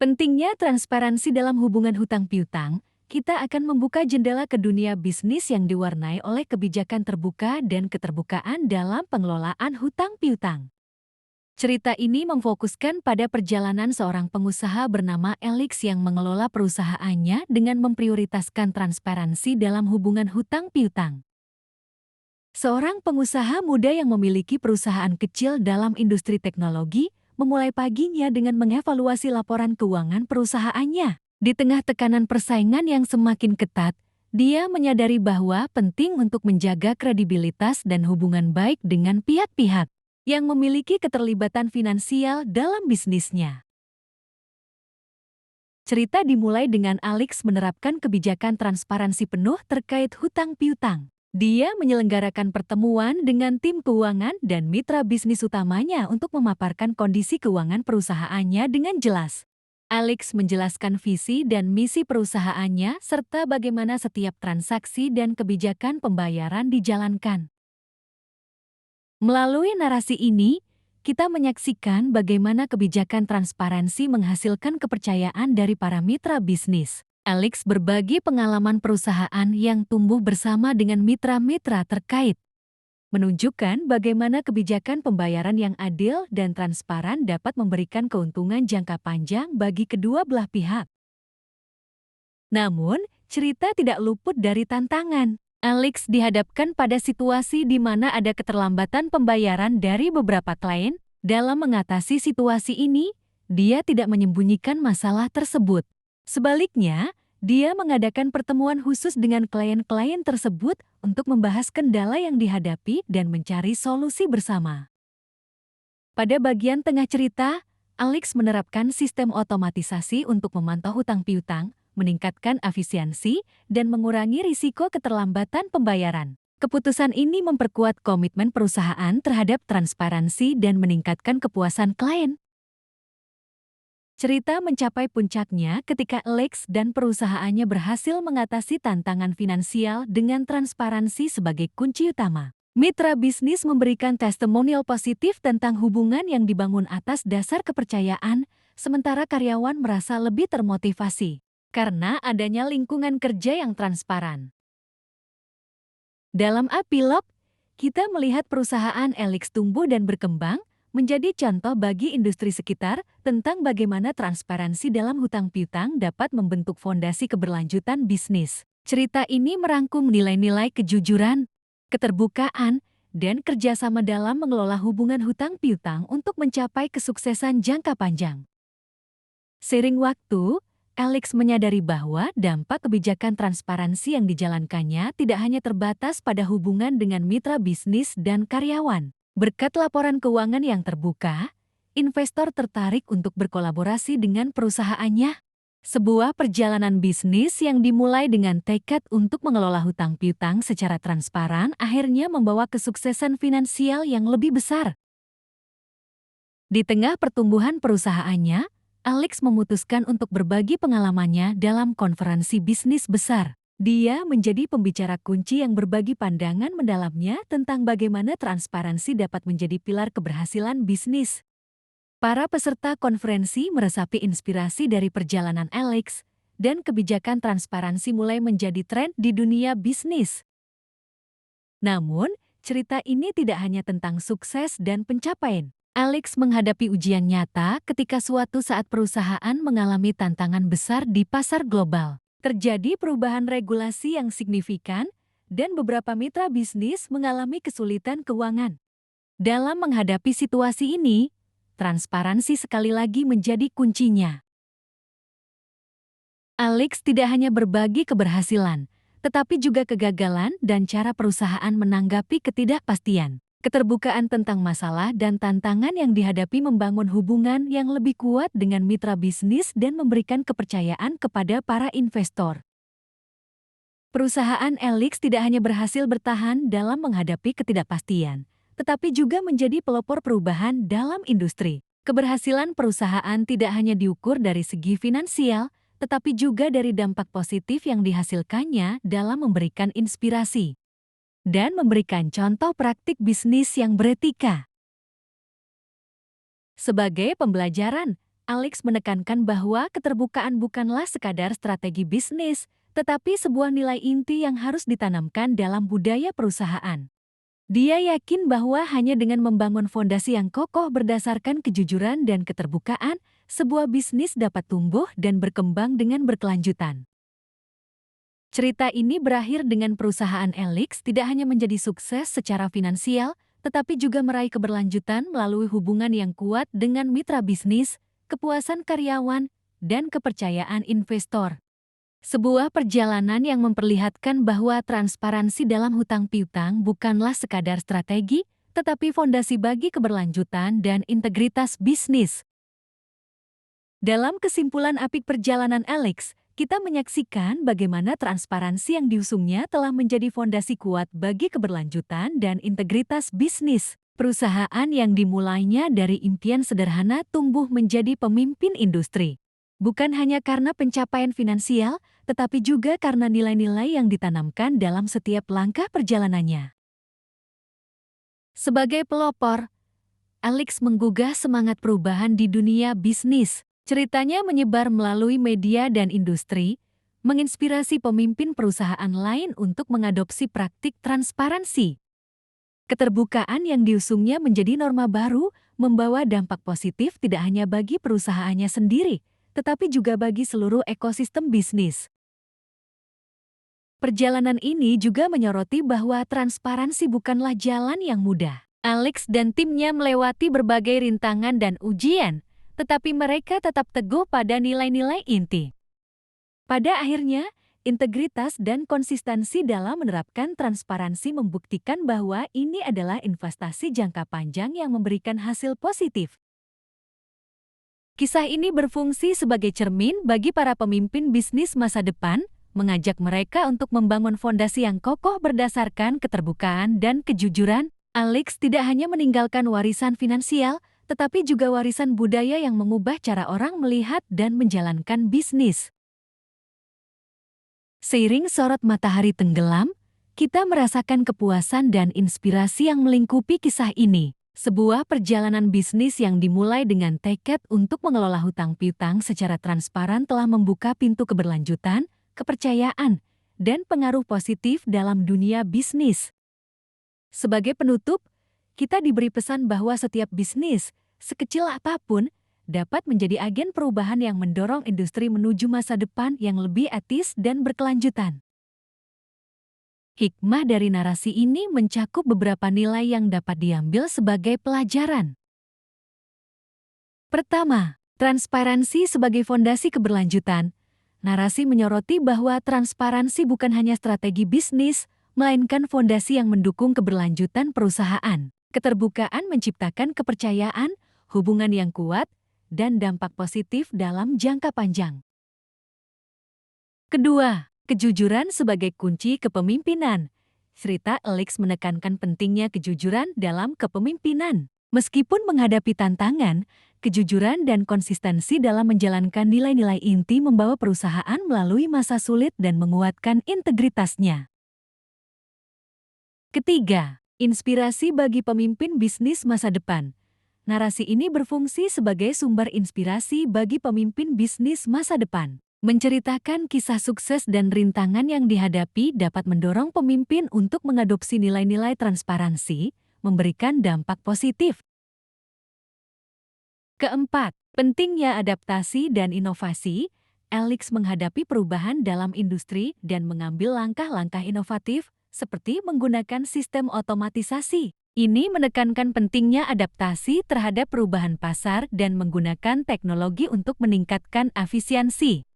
Pentingnya transparansi dalam hubungan hutang piutang, kita akan membuka jendela ke dunia bisnis yang diwarnai oleh kebijakan terbuka dan keterbukaan dalam pengelolaan hutang piutang. Cerita ini memfokuskan pada perjalanan seorang pengusaha bernama Alex yang mengelola perusahaannya dengan memprioritaskan transparansi dalam hubungan hutang piutang. Seorang pengusaha muda yang memiliki perusahaan kecil dalam industri teknologi memulai paginya dengan mengevaluasi laporan keuangan perusahaannya. Di tengah tekanan persaingan yang semakin ketat, dia menyadari bahwa penting untuk menjaga kredibilitas dan hubungan baik dengan pihak-pihak yang memiliki keterlibatan finansial dalam bisnisnya. Cerita dimulai dengan Alex menerapkan kebijakan transparansi penuh terkait hutang piutang. Dia menyelenggarakan pertemuan dengan tim keuangan dan mitra bisnis utamanya untuk memaparkan kondisi keuangan perusahaannya dengan jelas. Alex menjelaskan visi dan misi perusahaannya serta bagaimana setiap transaksi dan kebijakan pembayaran dijalankan. Melalui narasi ini, kita menyaksikan bagaimana kebijakan transparansi menghasilkan kepercayaan dari para mitra bisnis. Alex berbagi pengalaman perusahaan yang tumbuh bersama dengan mitra-mitra terkait, menunjukkan bagaimana kebijakan pembayaran yang adil dan transparan dapat memberikan keuntungan jangka panjang bagi kedua belah pihak. Namun, cerita tidak luput dari tantangan. Alex dihadapkan pada situasi di mana ada keterlambatan pembayaran dari beberapa klien. Dalam mengatasi situasi ini, dia tidak menyembunyikan masalah tersebut. Sebaliknya, dia mengadakan pertemuan khusus dengan klien-klien tersebut untuk membahas kendala yang dihadapi dan mencari solusi bersama. Pada bagian tengah cerita, Alex menerapkan sistem otomatisasi untuk memantau hutang piutang, meningkatkan efisiensi, dan mengurangi risiko keterlambatan pembayaran. Keputusan ini memperkuat komitmen perusahaan terhadap transparansi dan meningkatkan kepuasan klien. Cerita mencapai puncaknya ketika Alex dan perusahaannya berhasil mengatasi tantangan finansial dengan transparansi sebagai kunci utama. Mitra bisnis memberikan testimonial positif tentang hubungan yang dibangun atas dasar kepercayaan, sementara karyawan merasa lebih termotivasi karena adanya lingkungan kerja yang transparan. Dalam epilog, kita melihat perusahaan Alex tumbuh dan berkembang, menjadi contoh bagi industri sekitar tentang bagaimana transparansi dalam hutang piutang dapat membentuk fondasi keberlanjutan bisnis. Cerita ini merangkum nilai-nilai kejujuran, keterbukaan, dan kerjasama dalam mengelola hubungan hutang piutang untuk mencapai kesuksesan jangka panjang. Seiring waktu, Alex menyadari bahwa dampak kebijakan transparansi yang dijalankannya tidak hanya terbatas pada hubungan dengan mitra bisnis dan karyawan. Berkat laporan keuangan yang terbuka, investor tertarik untuk berkolaborasi dengan perusahaannya. Sebuah perjalanan bisnis yang dimulai dengan tekad untuk mengelola hutang piutang secara transparan akhirnya membawa kesuksesan finansial yang lebih besar. Di tengah pertumbuhan perusahaannya, Alex memutuskan untuk berbagi pengalamannya dalam konferensi bisnis besar. Dia menjadi pembicara kunci yang berbagi pandangan mendalamnya tentang bagaimana transparansi dapat menjadi pilar keberhasilan bisnis. Para peserta konferensi meresapi inspirasi dari perjalanan Alex, dan kebijakan transparansi mulai menjadi tren di dunia bisnis. Namun, cerita ini tidak hanya tentang sukses dan pencapaian. Alex menghadapi ujian nyata ketika suatu saat perusahaan mengalami tantangan besar di pasar global. Terjadi perubahan regulasi yang signifikan, dan beberapa mitra bisnis mengalami kesulitan keuangan. Dalam menghadapi situasi ini, transparansi sekali lagi menjadi kuncinya. Alex tidak hanya berbagi keberhasilan, tetapi juga kegagalan dan cara perusahaan menanggapi ketidakpastian. Keterbukaan tentang masalah dan tantangan yang dihadapi membangun hubungan yang lebih kuat dengan mitra bisnis dan memberikan kepercayaan kepada para investor. Perusahaan Alex tidak hanya berhasil bertahan dalam menghadapi ketidakpastian, tetapi juga menjadi pelopor perubahan dalam industri. Keberhasilan perusahaan tidak hanya diukur dari segi finansial, tetapi juga dari dampak positif yang dihasilkannya dalam memberikan inspirasi dan memberikan contoh praktik bisnis yang beretika. Sebagai pembelajaran, Alex menekankan bahwa keterbukaan bukanlah sekadar strategi bisnis, tetapi sebuah nilai inti yang harus ditanamkan dalam budaya perusahaan. Dia yakin bahwa hanya dengan membangun fondasi yang kokoh berdasarkan kejujuran dan keterbukaan, sebuah bisnis dapat tumbuh dan berkembang dengan berkelanjutan. Cerita ini berakhir dengan perusahaan Alex tidak hanya menjadi sukses secara finansial, tetapi juga meraih keberlanjutan melalui hubungan yang kuat dengan mitra bisnis, kepuasan karyawan, dan kepercayaan investor. Sebuah perjalanan yang memperlihatkan bahwa transparansi dalam hutang piutang bukanlah sekadar strategi, tetapi fondasi bagi keberlanjutan dan integritas bisnis. Dalam kesimpulan apik perjalanan Alex, kita menyaksikan bagaimana transparansi yang diusungnya telah menjadi fondasi kuat bagi keberlanjutan dan integritas bisnis. Perusahaan yang dimulainya dari impian sederhana tumbuh menjadi pemimpin industri. Bukan hanya karena pencapaian finansial, tetapi juga karena nilai-nilai yang ditanamkan dalam setiap langkah perjalanannya. Sebagai pelopor, Alex menggugah semangat perubahan di dunia bisnis. Ceritanya menyebar melalui media dan industri, menginspirasi pemimpin perusahaan lain untuk mengadopsi praktik transparansi. Keterbukaan yang diusungnya menjadi norma baru, membawa dampak positif tidak hanya bagi perusahaannya sendiri, tetapi juga bagi seluruh ekosistem bisnis. Perjalanan ini juga menyoroti bahwa transparansi bukanlah jalan yang mudah. Alex dan timnya melewati berbagai rintangan dan ujian, tetapi mereka tetap teguh pada nilai-nilai inti. Pada akhirnya, integritas dan konsistensi dalam menerapkan transparansi membuktikan bahwa ini adalah investasi jangka panjang yang memberikan hasil positif. Kisah ini berfungsi sebagai cermin bagi para pemimpin bisnis masa depan, mengajak mereka untuk membangun fondasi yang kokoh berdasarkan keterbukaan dan kejujuran. Alex tidak hanya meninggalkan warisan finansial, tetapi juga warisan budaya yang mengubah cara orang melihat dan menjalankan bisnis. Seiring sorot matahari tenggelam, kita merasakan kepuasan dan inspirasi yang melingkupi kisah ini. Sebuah perjalanan bisnis yang dimulai dengan tekad untuk mengelola hutang piutang secara transparan telah membuka pintu keberlanjutan, kepercayaan, dan pengaruh positif dalam dunia bisnis. Sebagai penutup, kita diberi pesan bahwa setiap bisnis, sekecil apapun, dapat menjadi agen perubahan yang mendorong industri menuju masa depan yang lebih etis dan berkelanjutan. Hikmah dari narasi ini mencakup beberapa nilai yang dapat diambil sebagai pelajaran. Pertama, transparansi sebagai fondasi keberlanjutan. Narasi menyoroti bahwa transparansi bukan hanya strategi bisnis, melainkan fondasi yang mendukung keberlanjutan perusahaan. Keterbukaan menciptakan kepercayaan, hubungan yang kuat, dan dampak positif dalam jangka panjang. Kedua, kejujuran sebagai kunci kepemimpinan. Cerita Alex menekankan pentingnya kejujuran dalam kepemimpinan. Meskipun menghadapi tantangan, kejujuran dan konsistensi dalam menjalankan nilai-nilai inti membawa perusahaan melalui masa sulit dan menguatkan integritasnya. Ketiga, inspirasi bagi pemimpin bisnis masa depan. Narasi ini berfungsi sebagai sumber inspirasi bagi pemimpin bisnis masa depan. Menceritakan kisah sukses dan rintangan yang dihadapi dapat mendorong pemimpin untuk mengadopsi nilai-nilai transparansi, memberikan dampak positif. Keempat, pentingnya adaptasi dan inovasi. Alex menghadapi perubahan dalam industri dan mengambil langkah-langkah inovatif, seperti menggunakan sistem otomatisasi. Ini menekankan pentingnya adaptasi terhadap perubahan pasar dan menggunakan teknologi untuk meningkatkan efisiensi.